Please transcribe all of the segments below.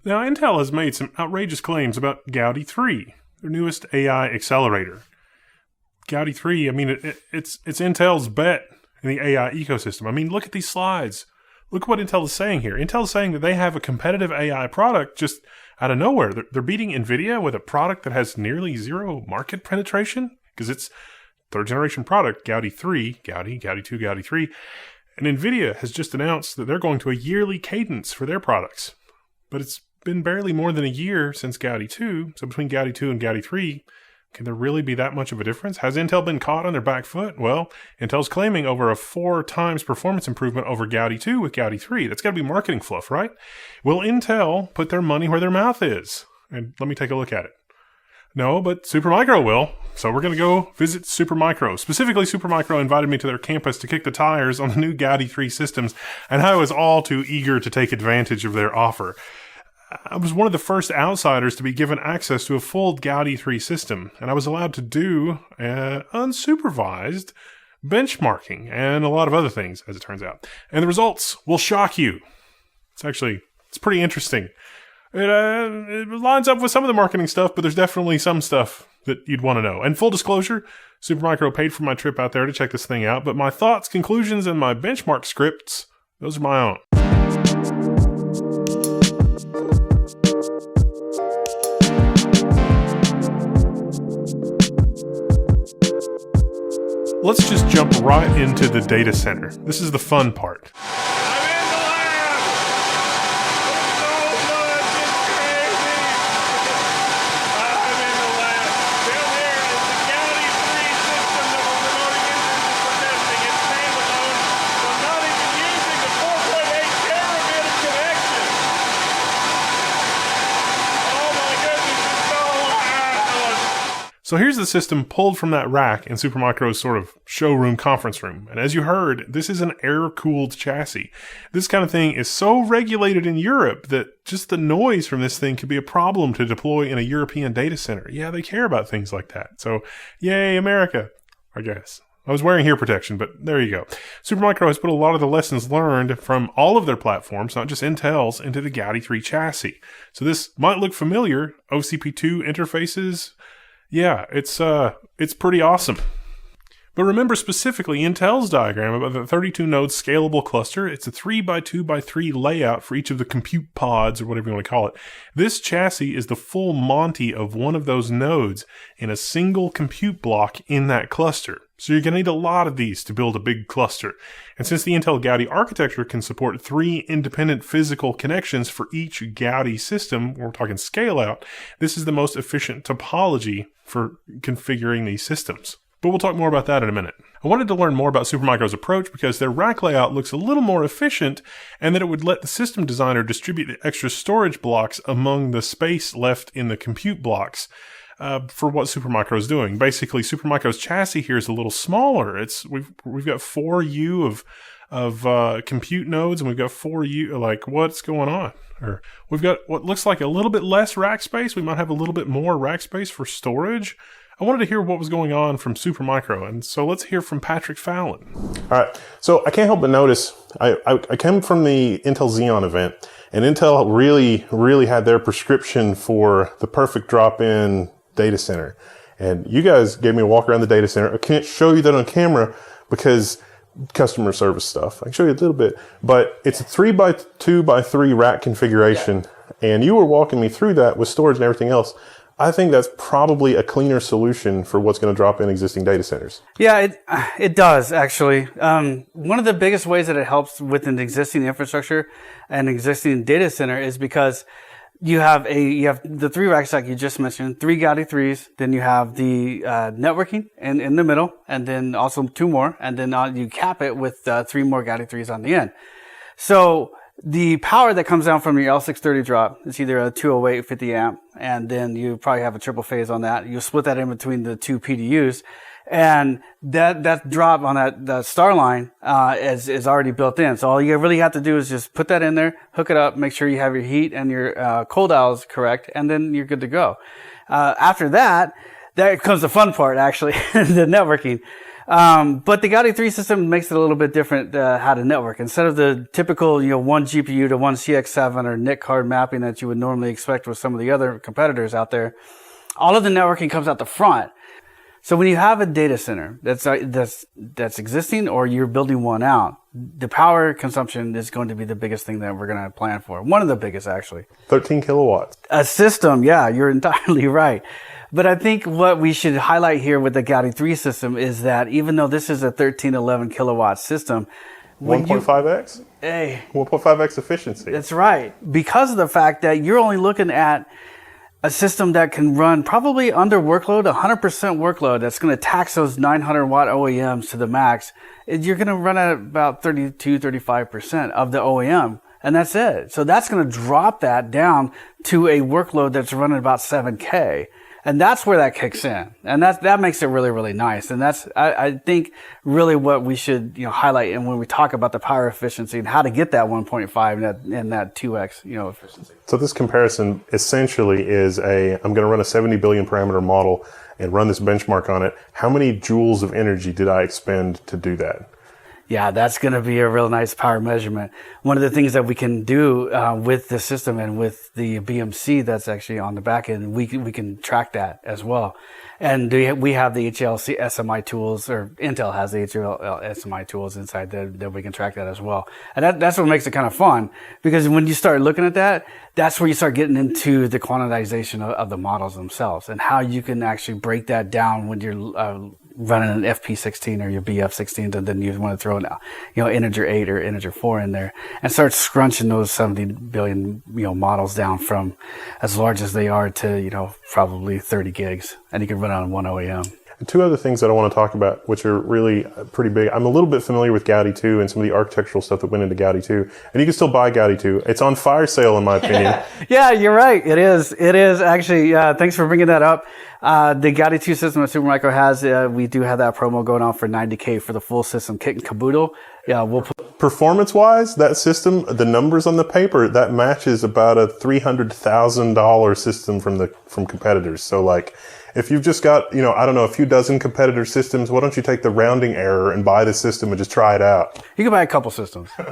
Now, Intel has made some outrageous claims about Gaudi 3, their newest AI accelerator. Gaudi 3, I mean, it's Intel's bet in the AI ecosystem. I mean, look at these slides. Look what Intel is saying here. Intel is saying that they have a competitive AI product just out of nowhere. They're beating NVIDIA with a product that has nearly zero market penetration because it's third-generation product, Gaudi 3, Gaudi 2, Gaudi 3. And NVIDIA has just announced that they're going to a yearly cadence for their products. But it's been barely more than a year since Gaudi 2, so between Gaudi 2 and Gaudi 3, can there really be that much of a difference? Has Intel been caught on their back foot? Well, Intel's claiming over a 4 times performance improvement over Gaudi 2 with Gaudi 3. That's got to be marketing fluff, right? Will Intel put their money where their mouth is? And let me take a look at it. No, but Supermicro will. So we're going to go visit Supermicro. Specifically, Supermicro invited me to their campus to kick the tires on the new Gaudi 3 systems, and I was all too eager to take advantage of their offer. I was one of the first outsiders to be given access to a full Gaudi 3 system, and I was allowed to do unsupervised benchmarking and a lot of other things, as it turns out. And the results will shock you. It's pretty interesting. It lines up with some of the marketing stuff, but there's definitely some stuff that you'd want to know. And full disclosure, Supermicro paid for my trip out there to check this thing out, but my thoughts, conclusions, and my benchmark scripts, those are my own. Let's just jump right into the data center. This is the fun part. I'm in the lab! So much, it's crazy! I'm in the lab. Down there is the Gaudi 3 system that we're promoting into for testing. It's standalone, so not even using the 4.8 terabit of connection. Oh my goodness, it's so loud! So here's the system pulled from that rack in Supermicro's sort of showroom conference room. And as you heard, this is an air-cooled chassis. This kind of thing is so regulated in Europe that just the noise from this thing could be a problem to deploy in a European data center. Yeah, they care about things like that. So, yay, America, I guess. I was wearing ear protection, but there you go. Supermicro has put a lot of the lessons learned from all of their platforms, not just Intel's, into the Gaudi 3 chassis. So this might look familiar. OCP2 interfaces. Yeah, it's pretty awesome. But remember specifically Intel's diagram about the 32-node scalable cluster. It's a 3x2x3 layout for each of the compute pods, or whatever you want to call it. This chassis is the full Monty of one of those nodes in a single compute block in that cluster. So you're going to need a lot of these to build a big cluster. And since the Intel Gaudi architecture can support 3 independent physical connections for each Gaudi system, we're talking scale out, this is the most efficient topology for configuring these systems. But we'll talk more about that in a minute. I wanted to learn more about Supermicro's approach because their rack layout looks a little more efficient and that it would let the system designer distribute the extra storage blocks among the space left in the compute blocks for what Supermicro is doing. Basically, Supermicro's chassis here is a little smaller. We've got 4U of compute nodes, and we've got 4U, like, what's going on? Or we've got what looks like a little bit less rack space. We might have a little bit more rack space for storage. I wanted to hear what was going on from Supermicro, and so let's hear from Patrick Fallon. All right, so I can't help but notice, I came from the Intel Zeon event, and Intel really had their prescription for the perfect drop-in data center. And you guys gave me a walk around the data center. I can't show you that on camera because customer service stuff. I can show you a little bit, but it's a 3x2x3 rack configuration, and you were walking me through that with storage and everything else. I think that's probably a cleaner solution for what's going to drop in existing data centers. Yeah, it does, actually. One of the biggest ways that it helps with an existing infrastructure and existing data center is because you have the 3 racks like you just mentioned, 3 Gaudi 3s, then you have the networking in the middle, and then also 2 more, and then you cap it with 3 more Gaudi 3s on the end. So the power that comes down from your L630 drop is either a 208 50 amp, and then you probably have a triple phase on that. You split that in between the 2 PDUs, and that drop on that star line is already built in. So all you really have to do is just put that in there, hook it up, make sure you have your heat and your cold dials correct, and then you're good to go. After that, there comes the fun part, actually, the networking. But the Gaudi 3 system makes it a little bit different how to network. Instead of the typical, one GPU to one CX7 or NIC card mapping that you would normally expect with some of the other competitors out there, all of the networking comes out the front. So when you have a data center that's existing or you're building one out, the power consumption is going to be the biggest thing that we're going to plan for. One of the biggest, actually. 13 kilowatts. A system, yeah, you're entirely right. But I think what we should highlight here with the Gaudi 3 system is that even though this is a 11 kilowatt system, 1.5x? Hey, 1.5x efficiency. That's right. Because of the fact that you're only looking at a system that can run probably under workload, 100% workload, that's going to tax those 900 watt OEMs to the max. You're going to run at about 32, 35% of the OEM. And that's it. So that's going to drop that down to a workload that's running about 7K. And that's where that kicks in. And that makes it really, really nice. And that's, I think, really what we should, highlight. And when we talk about the power efficiency and how to get that 1.5 and that 2x, efficiency. So this comparison essentially is I'm going to run a 70 billion parameter model and run this benchmark on it. How many joules of energy did I expend to do that? Yeah, that's going to be a real nice power measurement. One of the things that we can do with the system and with the BMC that's actually on the back end, we can track that as well. And we have the HLC SMI tools, or Intel has the HL SMI tools inside that we can track that as well. And that's what makes it kind of fun, because when you start looking at that, that's where you start getting into the quantization of the models themselves and how you can actually break that down when you're running an FP16 or your BF16, and then you want to throw an, integer 8 or integer 4 in there and start scrunching those 70 billion, models down from as large as they are to, probably 30 gigs, and you can run on one OEM. Two other things that I want to talk about, which are really pretty big. I'm a little bit familiar with Gaudi 2 and some of the architectural stuff that went into Gaudi 2. And you can still buy Gaudi 2. It's on fire sale, in my opinion. Yeah, you're right. It is. It is actually. Thanks for bringing that up. The Gaudi 2 system that Supermicro has, we do have that promo going on for $90K for the full system, kit and caboodle. Yeah, we'll put. Performance-wise, that system, the numbers on the paper, that matches about a $300,000 system from competitors. So, if you've just got, a few dozen competitor systems, why don't you take the rounding error and buy the system and just try it out? You can buy a couple systems for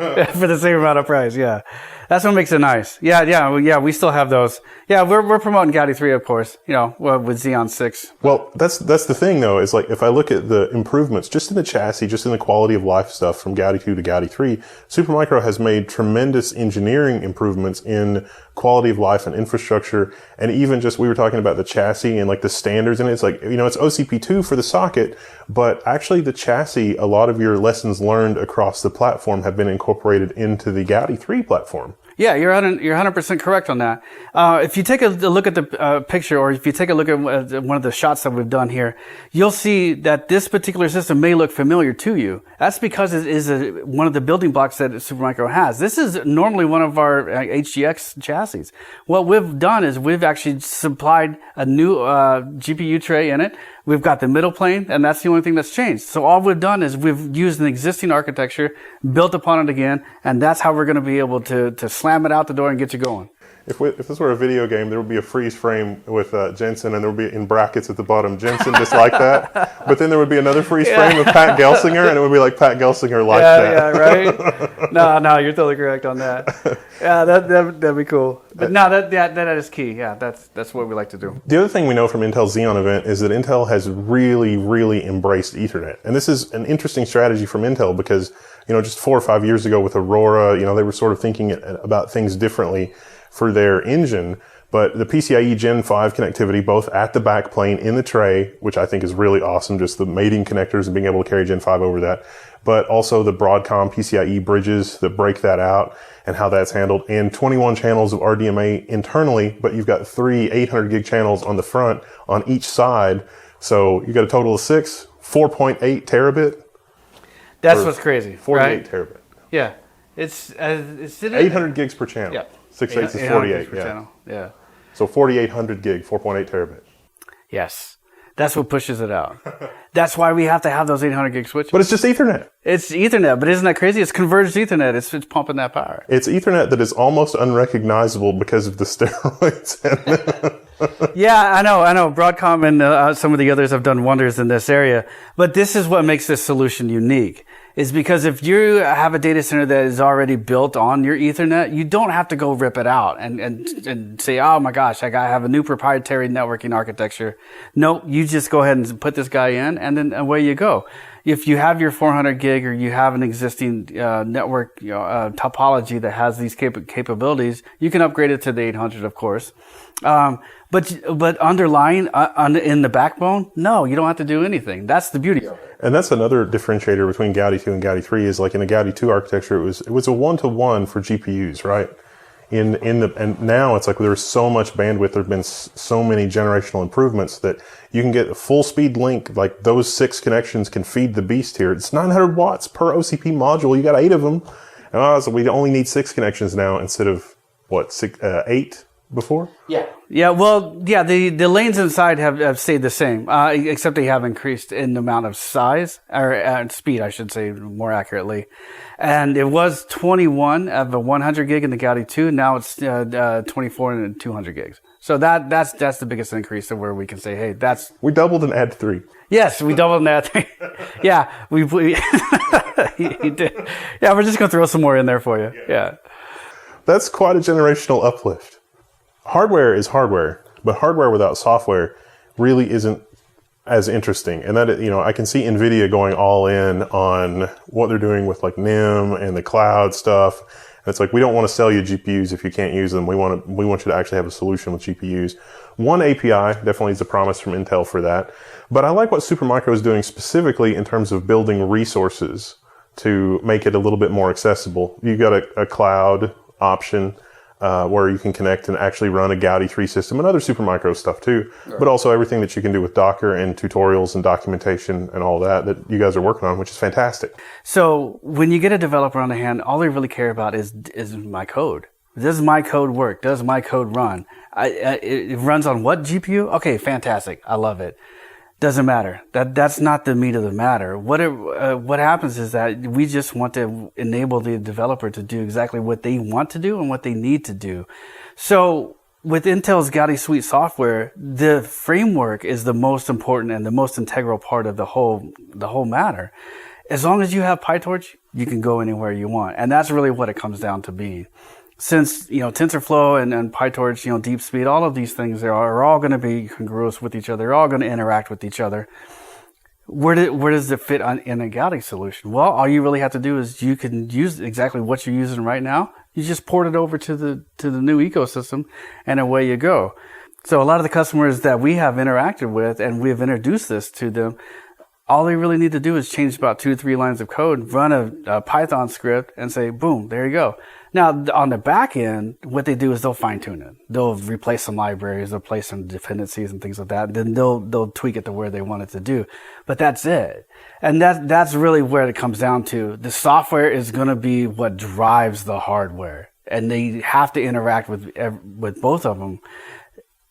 the same amount of price. Yeah. That's what makes it nice. Yeah. We still have those. Yeah. We're promoting Gaudi 3, of course, with Xeon 6. Well, that's the thing though, is if I look at the improvements just in the chassis, just in the quality of life stuff from Gaudi 2 to Gaudi 3, Supermicro has made tremendous engineering improvements in quality of life and infrastructure. And even just, we were talking about the chassis and the standards in it. It's it's OCP2 for the socket, but actually the chassis, a lot of your lessons learned across the platform have been incorporated into the Gaudi 3 platform. Yeah, you're 100% correct on that. If you take a look at the picture, or if you take a look at one of the shots that we've done here, you'll see that this particular system may look familiar to you. That's because it is one of the building blocks that Supermicro has. This is normally one of our HGX chassis. What we've done is we've actually supplied a new GPU tray in it. We've got the middle plane, and that's the only thing that's changed. So all we've done is we've used an existing architecture, built upon it again, and that's how we're going to be able to slam it out the door and get you going. If this were a video game, there would be a freeze frame with Jensen, and there would be in brackets at the bottom, Jensen just like that. But then there would be another freeze frame of Pat Gelsinger, and it would be like Pat Gelsinger like that. Yeah, right? No, you're totally correct on that. Yeah, that'd be cool. But no, that is key. Yeah, that's what we like to do. The other thing we know from Intel's Xeon event is that Intel has really, really embraced Ethernet. And this is an interesting strategy from Intel because, just 4 or 5 years ago with Aurora, they were sort of thinking about things differently for their engine. But the PCIe Gen 5 connectivity, both at the back plane in the tray, which I think is really awesome, just the mating connectors and being able to carry Gen 5 over that, but also the Broadcom PCIe bridges that break that out and how that's handled, and 21 channels of RDMA internally, but you've got 3 800 gig channels on the front on each side. So you got a total of 6, 4.8 terabit. That's what's crazy. 48 right? terabit. Yeah. It's 800 gigs per channel. Yeah. 6 8 is 48. Per channel. Yeah. So 4,800 gig, 4.8 terabit. Yes. That's what pushes it out. That's why we have to have those 800 gig switches. But it's just Ethernet. It's Ethernet, but isn't that crazy? It's converged Ethernet. It's pumping that power. It's Ethernet that is almost unrecognizable because of the steroids. Yeah, I know. Broadcom and some of the others have done wonders in this area. But this is what makes this solution unique. Is because if you have a data center that is already built on your Ethernet, you don't have to go rip it out and say, oh my gosh, I gotta have a new proprietary networking architecture. Nope, you just go ahead and put this guy in, and then away you go. If you have your 400 gig or you have an existing network topology that has these capabilities, you can upgrade it to the 800, of course. But underlying in the backbone, no, you don't have to do anything. That's the beauty of it. And that's another differentiator between Gaudi 2 and Gaudi 3 is like in the Gaudi 2 architecture, it was a 1-to-1 for GPUs, right? And now it's like there's so much bandwidth. There've been so many generational improvements that you can get a full speed link. Like those 6 connections can feed the beast here. It's 900 watts per OCP module. You got 8 of them. And so we only need 6 connections now instead of 8 before? Yeah. Well, yeah, the lanes inside have stayed the same, except they have increased in the amount of size or speed, I should say more accurately. And it was 21 of a 100 gig in the Gaudi 2. Now it's 24 and 200 gigs. So that's the biggest increase of where we can say, hey, we doubled and add 3. Yes, we doubled and add 3. Yeah, we he did. Yeah, we're just gonna throw some more in there for you. Yeah. That's quite a generational uplift. Hardware is hardware, but hardware without software really isn't as interesting. And that, I can see NVIDIA going all in on what they're doing with like NIM and the cloud stuff. And it's like, we don't want to sell you GPUs if you can't use them. We want you to actually have a solution with GPUs. One API definitely is a promise from Intel for that. But I like what Supermicro is doing specifically in terms of building resources to make it a little bit more accessible. You got a cloud option, where you can connect and actually run a Gaudi 3 system and other Supermicro stuff too, but also everything that you can do with Docker and tutorials and documentation and all that you guys are working on, which is fantastic. So when you get a developer on the hand, all they really care about is my code. Does my code work? Does my code run? It runs on what GPU? Okay, fantastic. I love it. Doesn't matter. That's not the meat of the matter. What happens is that we just want to enable the developer to do exactly what they want to do and what they need to do. So with Intel's Gaudi Suite software, the framework is the most important and the most integral part of the whole matter. As long as you have Pytorch, you can go anywhere you want, and that's really what it comes down to being. Since, TensorFlow and Pytorch, DeepSpeed, all of these things are all going to be congruous with each other. They're all going to interact with each other. Where does it fit in a Gaudi solution? Well, all you really have to do is you can use exactly what you're using right now. You just port it over to the new ecosystem, and away you go. So a lot of the customers that we have interacted with and we have introduced this to them, all they really need to do is change about 2 or 3 lines of code, run a Python script, and say, boom, there you go. Now, on the back end, what they do is they'll fine tune it. They'll replace some libraries, they'll place some dependencies and things like that. Then they'll tweak it to where they want it to do. But that's it. And that's really where it comes down to. The software is going to be what drives the hardware, and they have to interact with both of them,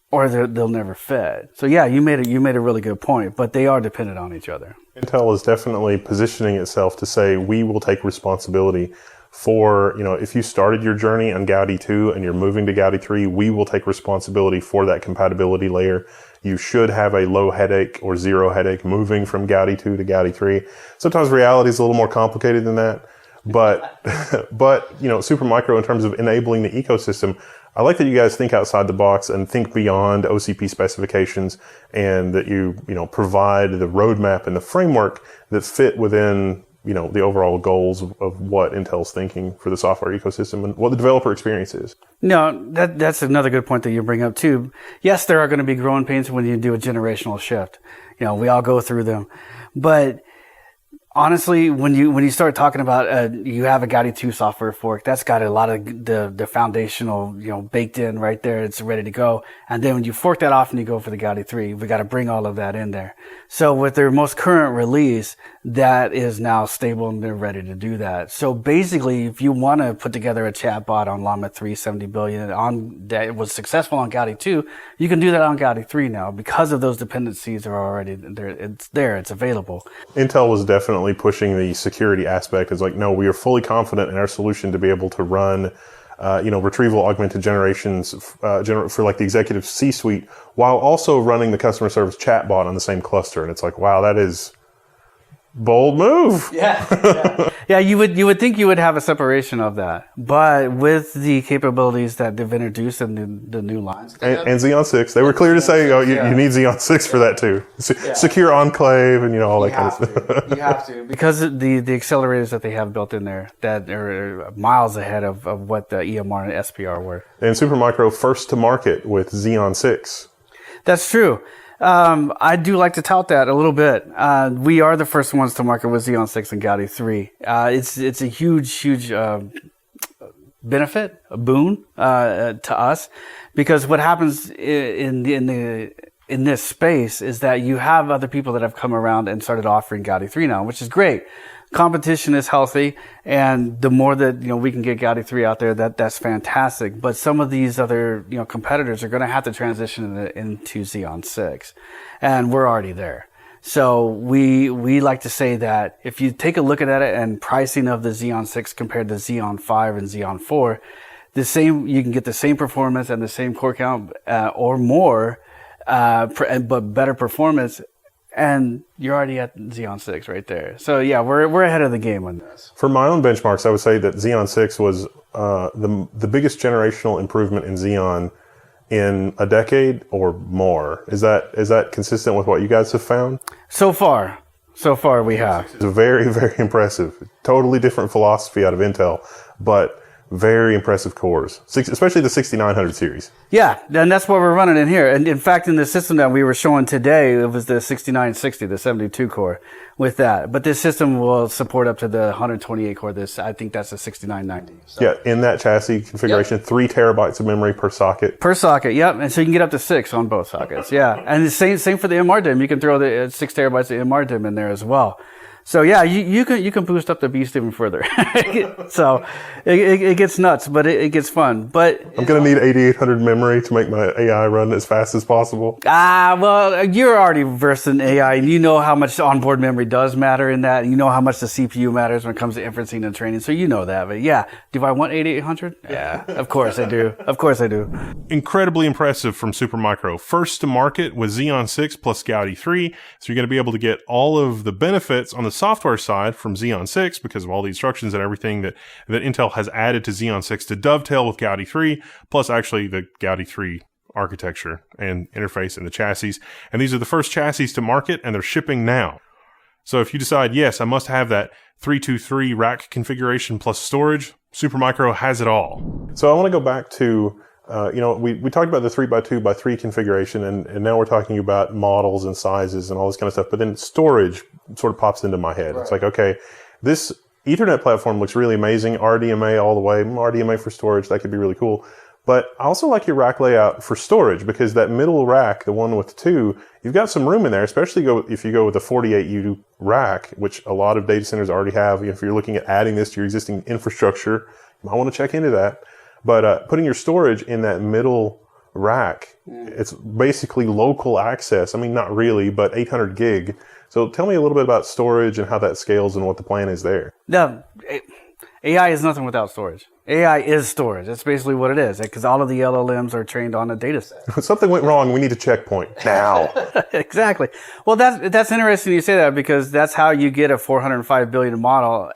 or they'll never fit. So yeah, you made a really good point, but they are dependent on each other. Intel is definitely positioning itself to say, we will take responsibility for, if you started your journey on Gaudi 2 and you're moving to Gaudi 3, we will take responsibility for that compatibility layer. You should have a low headache or zero headache moving from Gaudi 2 to Gaudi 3. Sometimes reality is a little more complicated than that. But, Supermicro, in terms of enabling the ecosystem, I like that you guys think outside the box and think beyond OCP specifications, and that you provide the roadmap and the framework that fit within, the overall goals of what Intel's thinking for the software ecosystem and what the developer experience is. No, that's another good point that you bring up too. Yes, there are going to be growing pains when you do a generational shift. We all go through them, but Honestly, when you start talking about you have a Gaudi 2 software fork, that's got a lot of the foundational, baked in right there. It's ready to go. And then when you fork that off and you go for the Gaudi 3, we got to bring all of that in there. So with their most current release, that is now stable and they're ready to do that. So basically, if you want to put together a chatbot on Llama 3 70 billion that was successful on Gaudi 2, you can do that on Gaudi 3 now because of those dependencies are already there. It's available. Intel was definitely pushing the security aspect. It's like, no, we are fully confident in our solution to be able to run, retrieval augmented generations for like the executive C-suite while also running the customer service chatbot on the same cluster. And it's like, wow, that is bold move. Yeah, you would think you would have a separation of that, but with the capabilities that they've introduced in the new lines and Xeon 6, they were clear to say, you need Xeon 6 for that too. Secure enclave and all that kind of stuff. You have to because the accelerators that they have built in there that are miles ahead of what the EMR and SPR were. And Supermicro first to market with Xeon 6. That's true. I do like to tout that a little bit. We are the first ones to market with Xeon 6 and Gaudi 3. It's a huge benefit, a boon to us, because what happens in this space is that you have other people that have come around and started offering Gaudi 3 now, which is great. Competition is healthy, and the more that we can get Gaudi 3 out there, that's fantastic. But some of these other competitors are going to have to transition into Xeon 6, and we're already there. So we like to say that if you take a look at it and pricing of the Xeon 6 compared to Xeon 5 and Xeon 4, you can get the same performance and the same core count or more, but better performance. And you're already at Xeon 6 right there. So yeah, we're ahead of the game on this. For my own benchmarks, I would say that Xeon 6 was the biggest generational improvement in Xeon in a decade or more. Is that consistent with what you guys have found? So far we have. It's very, very impressive. Totally different philosophy out of Intel, but very impressive cores, especially the 6900 series. Yeah, and that's what we're running in here. And in fact, in the system that we were showing today, it was the 6960, the 72 core with that. But this system will support up to the 128 core. I think that's the 6990. So. Yeah, in that chassis configuration, 3 terabytes of memory per socket. Per socket, yep. And so you can get up to 6 on both sockets. Yeah, and the same for the MR DIMM. You can throw the 6 terabytes of MR DIMM in there as well. So yeah, you can boost up the beast even further. So it gets nuts, but it gets fun. But I'm gonna need 8800 memory to make my AI run as fast as possible. Well, you're already versed in AI, and you know how much onboard memory does matter in that. And you know how much the CPU matters when it comes to inferencing and training. So you know that. But yeah, do I want 8800? Yeah, of course I do. Of course I do. Incredibly impressive from Supermicro. First to market with Xeon 6 plus Gaudi 3. So you're going to be able to get all of the benefits on the software side from Xeon 6 because of all the instructions and everything that Intel has added to Xeon 6 to dovetail with Gaudi 3, plus actually the Gaudi 3 architecture and interface and the chassis. And these are the first chassis to market, and they're shipping now. So if you decide, yes, I must have that 323 rack configuration plus storage, Supermicro has it all. So I want to go back to we talked about the 3x2x3 configuration, and now we're talking about models and sizes and all this kind of stuff. But then storage sort of pops into my head. Right. It's like, okay, this Ethernet platform looks really amazing. RDMA all the way. RDMA for storage, that could be really cool. But I also like your rack layout for storage, because that middle rack, the one with 2, you've got some room in there, especially if you go with a 48U rack, which a lot of data centers already have. If you're looking at adding this to your existing infrastructure, you might want to check into that. But putting your storage in that middle rack, it's basically local access. I mean, not really, but 800 gig. So tell me a little bit about storage and how that scales and what the plan is there. No, AI is nothing without storage. AI is storage. That's basically what it is, because all of the LLMs are trained on a data set. Something went wrong. We need a checkpoint now. Exactly. Well, that's interesting you say that, because that's how you get a 405 billion model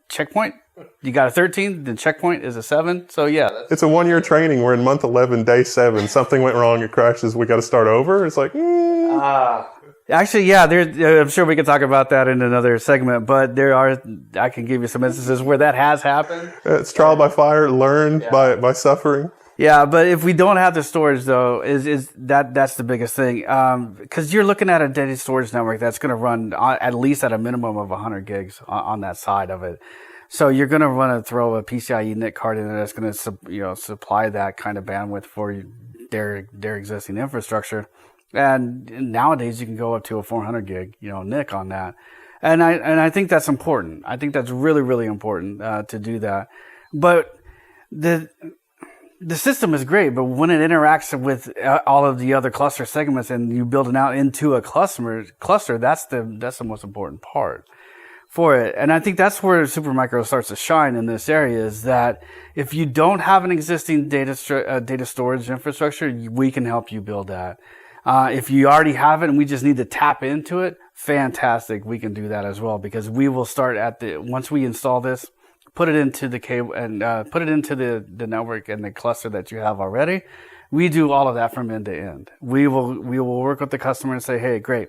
checkpoint. You got a 13, the checkpoint is a 7. So yeah. It's a 1-year training. We're in month 11, day 7. Something went wrong. It crashes. We got to start over. It's like, Actually, yeah, I'm sure we could talk about that in another segment, but I can give you some instances where that has happened. It's trial by fire, learn by suffering. Yeah, but if we don't have the storage, though, that's the biggest thing. Because you're looking at a data storage network that's going to run at least at a minimum of 100 gigs on that side of it. So you're going to throw a PCIe NIC card in there that's going to supply that kind of bandwidth for their existing infrastructure. And nowadays you can go up to a 400 gig NIC on that. And I think that's important. I think that's really, really important to do that. But the system is great, but when it interacts with all of the other cluster segments and you build it out into a cluster, that's the most important part for it. And I think that's where Supermicro starts to shine in this area, is that if you don't have an existing data storage infrastructure, we can help you build that. If you already have it and we just need to tap into it, fantastic, we can do that as well, because we will start once we install this, put it into the cable and put it into the network and the cluster that you have already. We do all of that from end to end. We will work with the customer and say, hey, great.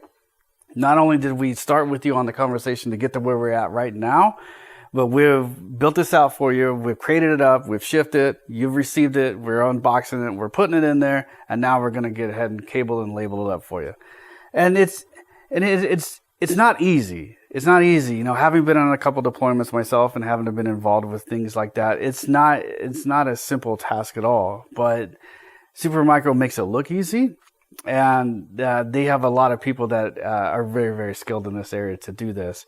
Not only did we start with you on the conversation to get to where we're at right now, but we've built this out for you. We've created it up. We've shipped it. You've received it. We're unboxing it. We're putting it in there. And now we're going to get ahead and cable and label it up for you. And it's not easy. It's not easy. Having been on a couple deployments myself and having been involved with things like that, it's not a simple task at all. But Supermicro makes it look easy. And they have a lot of people that are very, very skilled in this area to do this.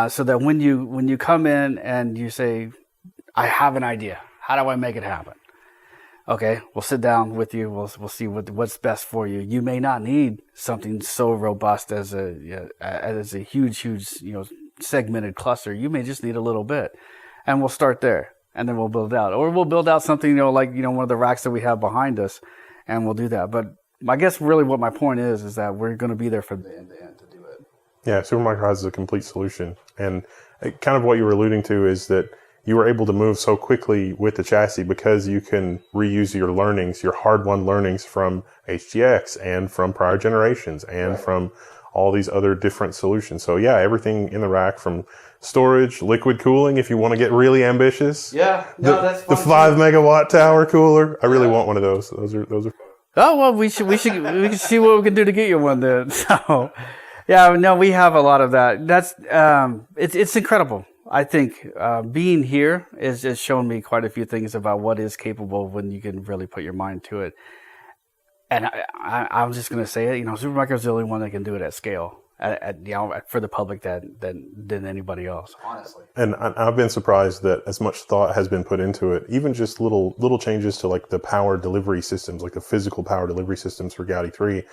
So that when you come in and you say, I have an idea, how do I make it happen? Okay, we'll sit down with you. We'll see what's best for you. You may not need something so robust as a huge segmented cluster. You may just need a little bit, and we'll start there, and then we'll build it out, or we'll build out something like one of the racks that we have behind us, and we'll do that. But I guess really what my point is that we're going to be there from the end to end to do it. Yeah, Supermicro has a complete solution, and kind of what you were alluding to is that you were able to move so quickly with the chassis because you can reuse your learnings, your hard-won learnings from HGX and from prior generations and from all these other different solutions. So yeah, everything in the rack, from storage, liquid cooling, if you want to get really ambitious. Yeah, no, that's fun. The 5 megawatt tower cooler. I really want one of those. Those are fun. Oh, well, we can see what we can do to get you one then. So yeah, no, we have a lot of that. That's, it's incredible. I think being here has shown me quite a few things about what is capable when you can really put your mind to it. And I'm just going to say it, Supermicro is the only one that can do it at scale, for the public than anybody else, honestly. And I've been surprised that as much thought has been put into it, even just little changes to like the power delivery systems, like the physical power delivery systems for Gaudi 3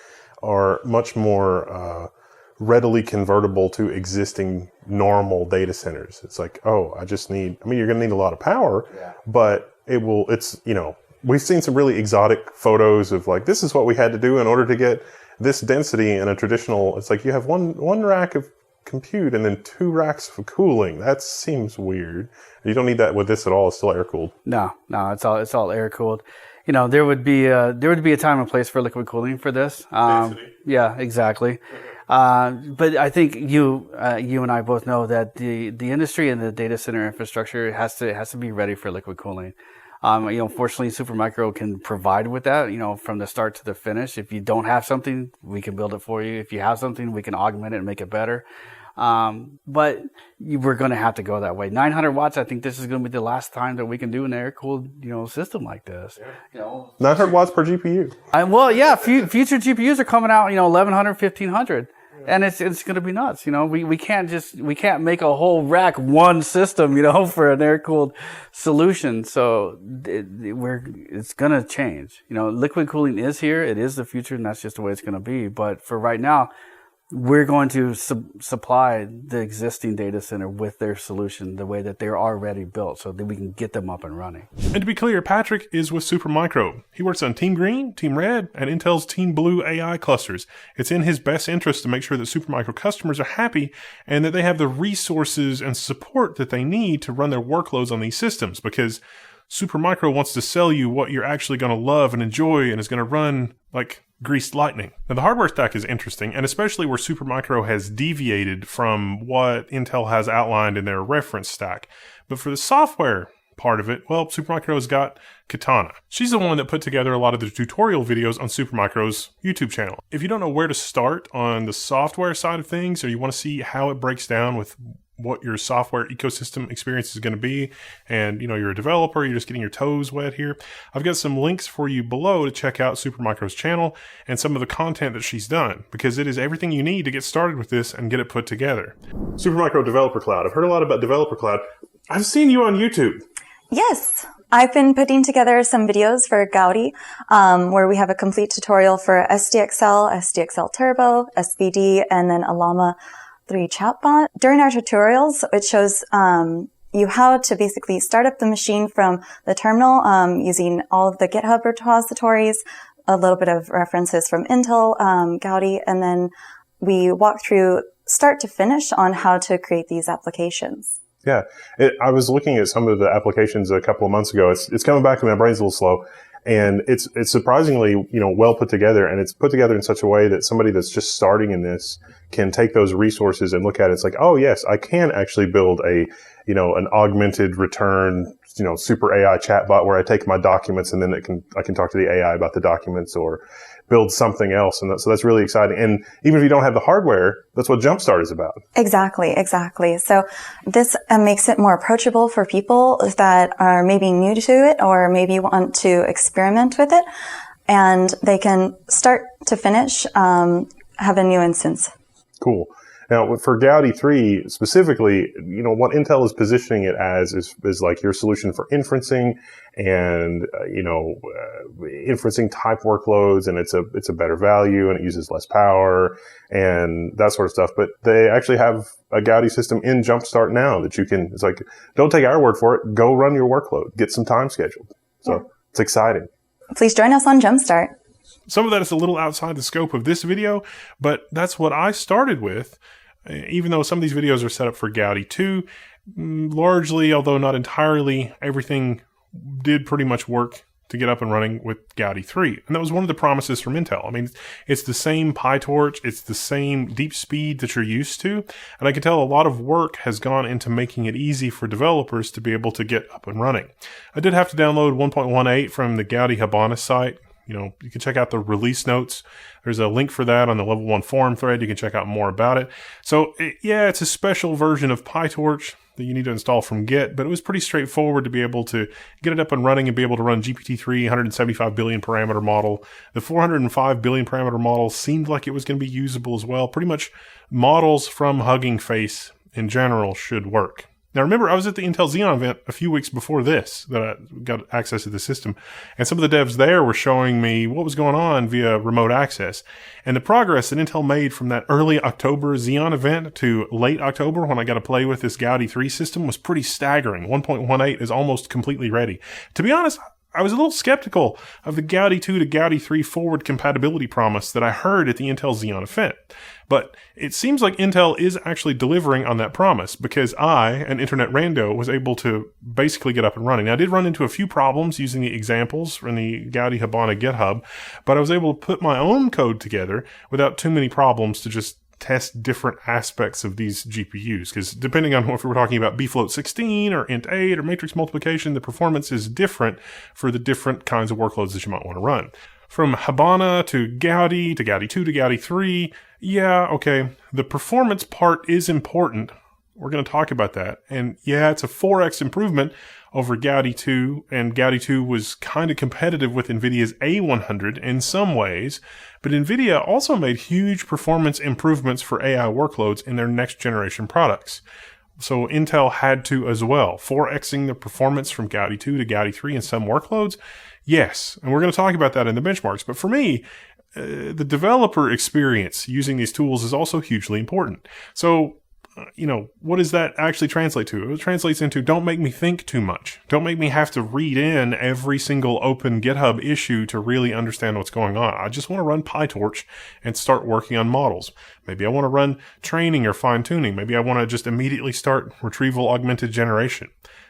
are much more readily convertible to existing normal data centers. It's like, you're going to need a lot of power, but we've seen some really exotic photos of like, this is what we had to do in order to get this density in a traditional, it's like you have one rack of compute and then 2 racks of cooling. That seems weird. You don't need that with this at all. It's still air cooled. No, it's all air cooled. There would be a time and place for liquid cooling for this. Yeah, exactly. But I think you and I both know that the industry and the data center infrastructure has to be ready for liquid cooling. Fortunately, Supermicro can provide with that, from the start to the finish. If you don't have something, we can build it for you. If you have something, we can augment it and make it better. But we're going to have to go that way. 900 watts, I think this is going to be the last time that we can do an air-cooled, system like this. 900 watts per GPU. Future GPUs are coming out, 1100, 1500. And it's going to be nuts. We can't make a whole rack one system, for an air cooled solution. So it's going to change. Liquid cooling is here. It is the future, and that's just the way it's going to be. But for right now, we're going to supply the existing data center with their solution the way that they're already built so that we can get them up and running. And to be clear, Patrick is with Supermicro. He works on Team Green, Team Red, and Intel's Team Blue AI clusters. It's in his best interest to make sure that Supermicro customers are happy and that they have the resources and support that they need to run their workloads on these systems, because Supermicro wants to sell you what you're actually going to love and enjoy and is going to run like greased lightning. Now, the hardware stack is interesting, and especially where Supermicro has deviated from what Intel has outlined in their reference stack. But for the software, part of it, well, Supermicro's got Katana. She's the one that put together a lot of the tutorial videos on Supermicro's YouTube channel. If you don't know where to start on the software side of things, or you want to see how it breaks down with what your software ecosystem experience is going to be, and you're a developer, you're just getting your toes wet here, I've got some links for you below to check out Supermicro's channel and some of the content that she's done, because it is everything you need to get started with this and get it put together. Supermicro Developer Cloud. I've heard a lot about Developer Cloud. I've seen you on YouTube. Yes. I've been putting together some videos for Gaudi, where we have a complete tutorial for SDXL, SDXL Turbo, SVD, and then a Llama 3 chatbot. During our tutorials, it shows you how to basically start up the machine from the terminal using all of the GitHub repositories, a little bit of references from Intel, Gaudi, and then we walk through start to finish on how to create these applications. Yeah, I was looking at some of the applications a couple of months ago. It's coming back to me. My brain's a little slow, and it's surprisingly well put together, and it's put together in such a way that somebody that's just starting in this can take those resources and look at it. It's like, oh yes, I can actually build an augmented return super AI chatbot where I take my documents and then I can talk to the AI about the documents, or build something else. And so that's really exciting. And even if you don't have the hardware, that's what Jumpstart is about. Exactly. So this makes it more approachable for people that are maybe new to it or maybe want to experiment with it. And they can start to finish, have a new instance. Cool. Now, for Gaudi 3 specifically, what Intel is positioning it as is like your solution for inferencing and, inferencing type workloads, and it's a better value and it uses less power and that sort of stuff. But they actually have a Gaudi system in Jumpstart now that it's like, don't take our word for it. Go run your workload. Get some time scheduled. So It's exciting. Please join us on Jumpstart. Some of that is a little outside the scope of this video, but that's what I started with. Even though some of these videos are set up for Gaudi 2, largely, although not entirely, everything did pretty much work to get up and running with Gaudi 3. And that was one of the promises from Intel. I mean, it's the same Pytorch, it's the same deep speed that you're used to, and I can tell a lot of work has gone into making it easy for developers to be able to get up and running. I did have to download 1.18 from the Gaudi Habana site. You can check out the release notes. There's a link for that on the Level 1 forum thread. You can check out more about it. So, it's a special version of Pytorch that you need to install from Git, but it was pretty straightforward to be able to get it up and running and be able to run GPT-3 175 billion parameter model. The 405 billion parameter model seemed like it was going to be usable as well. Pretty much models from Hugging Face in general should work. Now, remember, I was at the Intel Xeon event a few weeks before this that I got access to the system, and some of the devs there were showing me what was going on via remote access. And the progress that Intel made from that early October Xeon event to late October when I got to play with this Gaudi 3 system was pretty staggering. 1.18 is almost completely ready. To be honest, I was a little skeptical of the Gaudi 2 to Gaudi 3 forward compatibility promise that I heard at the Intel Xeon event. But it seems like Intel is actually delivering on that promise, because I, an internet rando, was able to basically get up and running. Now, I did run into a few problems using the examples from the Gaudi Habana GitHub, but I was able to put my own code together without too many problems to just test different aspects of these GPUs, because depending on if we're talking about bfloat 16 or int 8 or matrix multiplication, the performance is different for the different kinds of workloads that you might want to run. From Habana to Gaudi 2 to Gaudi 3, the performance part is important. We're going to talk about that. And it's a 4x improvement over Gaudi 2, and Gaudi 2 was kind of competitive with NVIDIA's A100 in some ways, but NVIDIA also made huge performance improvements for AI workloads in their next generation products. So Intel had to as well, 4xing the performance from Gaudi 2 to Gaudi 3 in some workloads. Yes, and we're going to talk about that in the benchmarks, but for me, the developer experience using these tools is also hugely important. So, what does that actually translate to? It translates into don't make me think too much. Don't make me have to read in every single open GitHub issue to really understand what's going on. I just want to run Pytorch and start working on models. Maybe I want to run training or fine-tuning. Maybe I want to just immediately start retrieval augmented generation.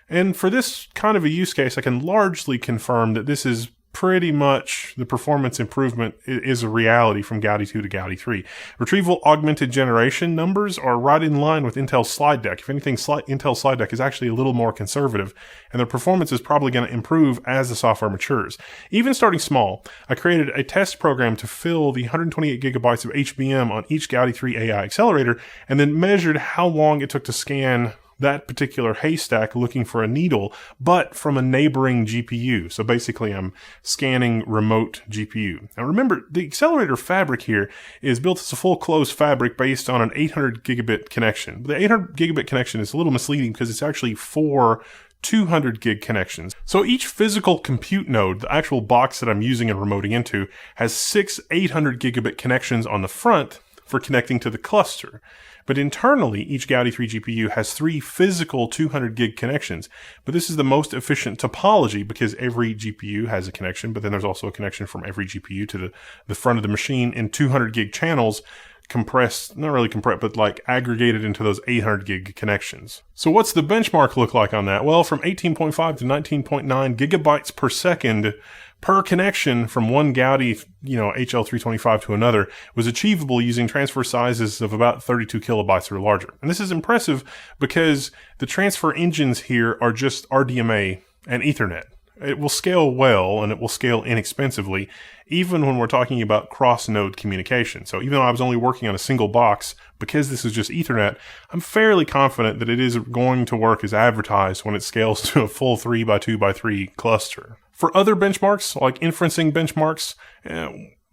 And for this kind of a use case, I can largely confirm that this is pretty much the performance improvement is a reality from Gaudi 2 to Gaudi 3. Retrieval augmented generation numbers are right in line with Intel's slide deck. If anything, Intel's slide deck is actually a little more conservative, and the performance is probably going to improve as the software matures. Even starting small, I created a test program to fill the 128 gigabytes of HBM on each Gaudi 3 AI accelerator, and then measured how long it took to scan that particular haystack looking for a needle, but from a neighboring GPU. So basically I'm scanning remote GPU. Now remember, the accelerator fabric here is built as a full closed fabric based on an 800 gigabit connection. The 800 gigabit connection is a little misleading because it's actually 4 200 gig connections. So each physical compute node, the actual box that I'm using and remoting into, has 6 800 gigabit connections on the front for connecting to the cluster. But internally, each Gaudi 3 GPU has 3 physical 200 gig connections. But this is the most efficient topology because every GPU has a connection, but then there's also a connection from every GPU to the front of the machine in 200 gig channels, compressed, not really compressed, but like aggregated into those 800 gig connections. So what's the benchmark look like on that? Well, from 18.5 to 19.9 gigabytes per second per connection from one Gaudi, HL325 to another was achievable using transfer sizes of about 32 kilobytes or larger. And this is impressive because the transfer engines here are just RDMA and Ethernet. It will scale well and it will scale inexpensively, even when we're talking about cross-node communication. So even though I was only working on a single box, because this is just Ethernet, I'm fairly confident that it is going to work as advertised when it scales to a full 3x2x3 cluster. For other benchmarks, like inferencing benchmarks,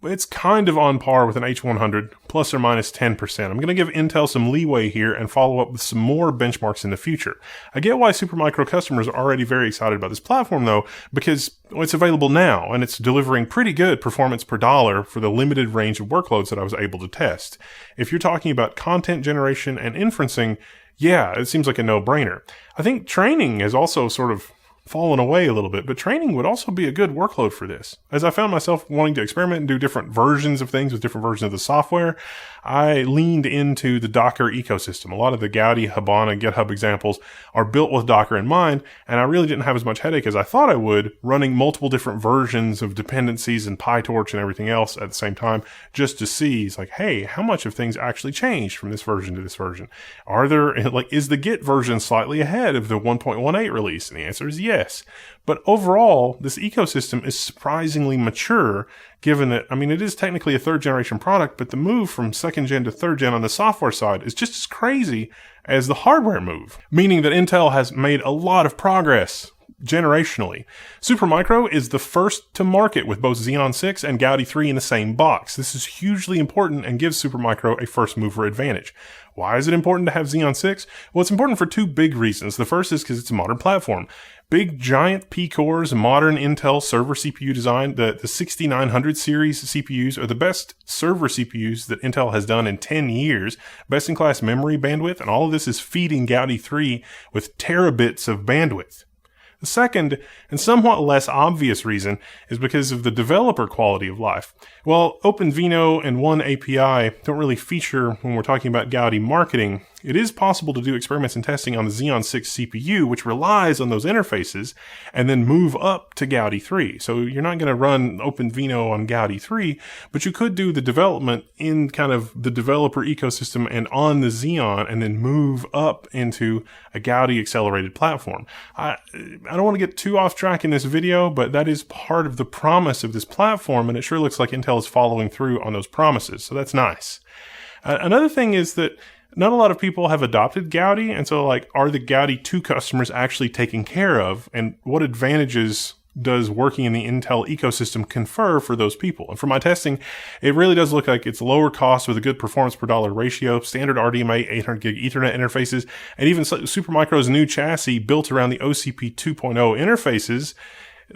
it's kind of on par with an H100, plus or minus 10%. I'm going to give Intel some leeway here and follow up with some more benchmarks in the future. I get why Supermicro customers are already very excited about this platform, though, because it's available now, and it's delivering pretty good performance per dollar for the limited range of workloads that I was able to test. If you're talking about content generation and inferencing, yeah, it seems like a no-brainer. I think training has also sort of fallen away a little bit, but training would also be a good workload for this. As I found myself wanting to experiment and do different versions of things with different versions of the software, I leaned into the Docker ecosystem. A lot of the Gaudi, Habana, GitHub examples are built with Docker in mind, and I really didn't have as much headache as I thought I would running multiple different versions of dependencies and Pytorch and everything else at the same time, just to see, it's like, hey, how much have things actually changed from this version to this version? Is the Git version slightly ahead of the 1.18 release? And the answer is yes. But overall, this ecosystem is surprisingly mature, given that, it is technically a third generation product, but the move from second gen to third gen on the software side is just as crazy as the hardware move, meaning that Intel has made a lot of progress generationally. Supermicro is the first to market with both Xeon 6 and Gaudi 3 in the same box. This is hugely important and gives Supermicro a first mover advantage. Why is it important to have Xeon 6? Well, it's important for two big reasons. The first is because it's a modern platform. Big, giant P-cores, modern Intel server CPU design. The 6900 series CPUs are the best server CPUs that Intel has done in 10 years. Best-in-class memory bandwidth, and all of this is feeding Gaudi 3 with terabits of bandwidth. The second, and somewhat less obvious reason, is because of the developer quality of life. While OpenVINO and One API don't really feature when we're talking about Gaudi marketing, it is possible to do experiments and testing on the Xeon 6 CPU, which relies on those interfaces, and then move up to Gaudi 3. So you're not going to run OpenVINO on Gaudi 3, but you could do the development in kind of the developer ecosystem and on the Xeon, and then move up into a Gaudi accelerated platform. I don't want to get too off track in this video, but that is part of the promise of this platform, and it sure looks like Intel is following through on those promises, so that's nice. Another thing is that not a lot of people have adopted Gaudi, and so are the Gaudi 2 customers actually taken care of, and what advantages does working in the Intel ecosystem confer for those people? And for my testing, it really does look like it's lower cost with a good performance per dollar ratio, standard RDMA 800 gig Ethernet interfaces, and even Supermicro's new chassis built around the OCP 2.0 interfaces.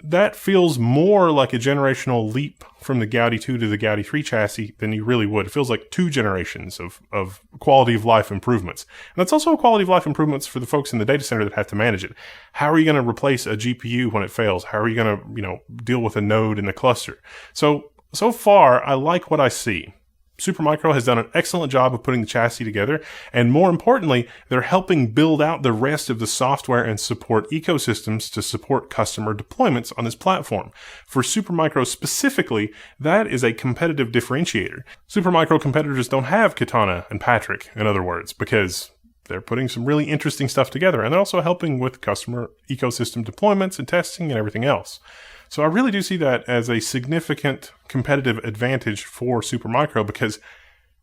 That feels more like a generational leap from the Gaudi 2 to the Gaudi 3 chassis than you really would. It feels like 2 generations of quality of life improvements. And that's also a quality of life improvements for the folks in the data center that have to manage it. How are you going to replace a GPU when it fails? How are you going to, deal with a node in the cluster? So far, I like what I see. Supermicro has done an excellent job of putting the chassis together, and more importantly, they're helping build out the rest of the software and support ecosystems to support customer deployments on this platform. For Supermicro specifically, that is a competitive differentiator. Supermicro competitors don't have Katana and Patrick, in other words, because they're putting some really interesting stuff together, and they're also helping with customer ecosystem deployments and testing and everything else. So I really do see that as a significant competitive advantage for Supermicro because,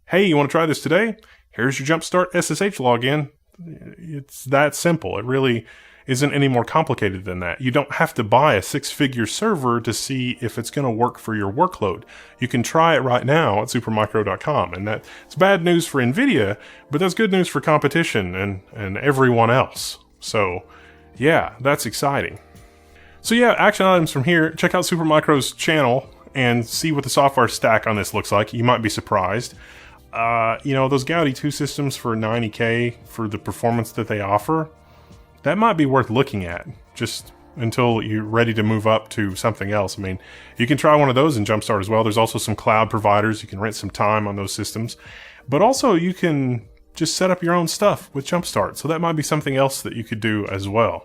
hey, you want to try this today? Here's your Jumpstart SSH login. It's that simple. It really isn't any more complicated than that. You don't have to buy a 6-figure server to see if it's going to work for your workload. You can try it right now at supermicro.com, and that's bad news for NVIDIA, but that's good news for competition and everyone else. So yeah, that's exciting. So yeah, action items from here. Check out Supermicro's channel and see what the software stack on this looks like. You might be surprised. Those Gaudi 2 systems for $90K for the performance that they offer, that might be worth looking at just until you're ready to move up to something else. I mean, you can try one of those in Jumpstart as well. There's also some cloud providers. You can rent some time on those systems, but also you can just set up your own stuff with Jumpstart. So that might be something else that you could do as well.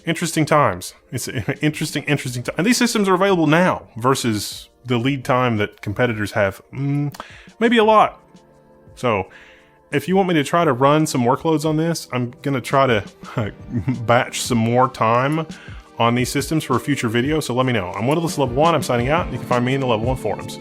Interesting times. It's interesting time. And these systems are available now versus the lead time that competitors have. Maybe a lot. So if you want me to try to run some workloads on this, I'm going to try to batch some more time on these systems for a future video. So let me know. I'm Wendell, Level 1. I'm signing out. You can find me in the Level 1 forums.